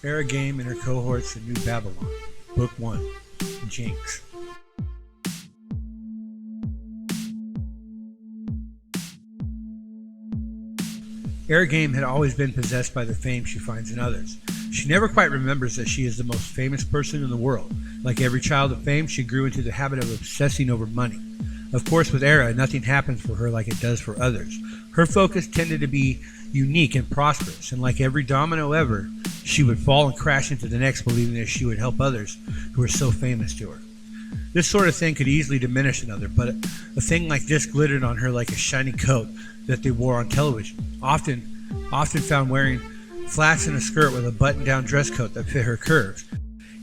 Era Game and her cohorts in New Babylon. Book 1. Jinx. Era Game had always been possessed by the fame she finds in others. She never quite remembers that she is the most famous person in the world. Like every child of fame, she grew into the habit of obsessing over money. Of course, with Era, nothing happens for her like it does for others. Her focus tended to be unique and prosperous, and like every domino ever, she would fall and crash into the next, believing that she would help others who were so famous to her. This sort of thing could easily diminish another, but a thing like this glittered on her like a shiny coat that they wore on television, often found wearing flats and a skirt with a button-down dress coat that fit her curves.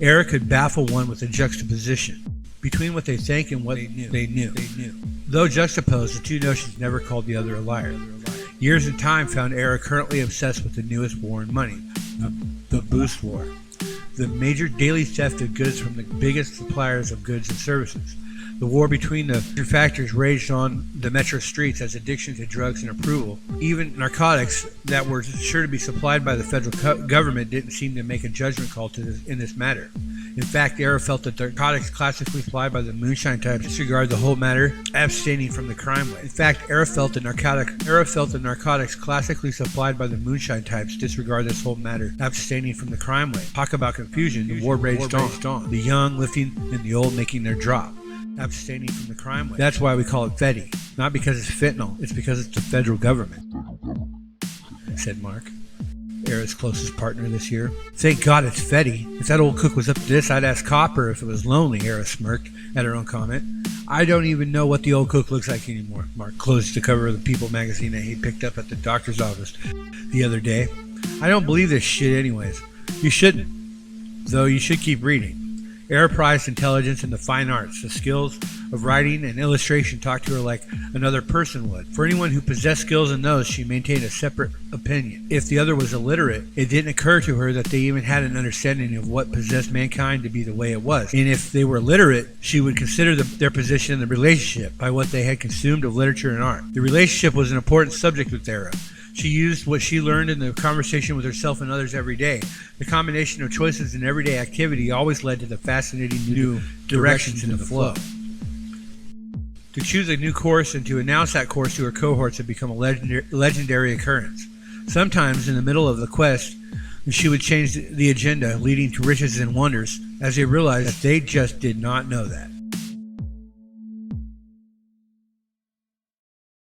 Era could baffle one with a juxtaposition between what they think and what they knew. Though juxtaposed, the two notions never called the other a liar. Years in time found Era currently obsessed with the newest war in money, the Boost War, the major daily theft of goods from the biggest suppliers of goods and services. The war between the factors raged on the metro streets as addiction to drugs and approval. Even narcotics that were sure to be supplied by the federal government didn't seem to make a judgment call in this matter. In fact, Era felt that the narcotics classically supplied by the moonshine types disregard the whole matter, abstaining from the crime wave. In fact, Era felt the narcotics classically supplied by the moonshine types disregard this whole matter, abstaining from the crime wave. Talk about confusion. The war raged on. The young lifting and the old making their drop, abstaining from the crime wave. That's why we call it Fetty. Not because it's fentanyl, it's because it's the federal government, said Mark, Era's closest partner this year. Thank God it's Fetty. If that old cook was up to this, I'd ask Copper if it was lonely, Era smirked at her own comment. I don't even know what the old cook looks like anymore. Mark closed the cover of the People magazine that he picked up at the doctor's office the other day. I don't believe this shit anyways. You shouldn't, though you should keep reading. Era prized intelligence and the fine arts. The skills of writing and illustration talked to her like another person would. For anyone who possessed skills in those, she maintained a separate opinion. If the other was illiterate, it didn't occur to her that they even had an understanding of what possessed mankind to be the way it was. And if they were literate, she would consider their position in the relationship by what they had consumed of literature and art. The relationship was an important subject with Era. She used what she learned in the conversation with herself and others every day. The combination of choices in everyday activity always led to the fascinating new directions in the flow. To choose a new course and to announce that course to her cohorts had become a legendary occurrence. Sometimes in the middle of the quest, she would change the agenda, leading to riches and wonders, as they realized that they just did not know that.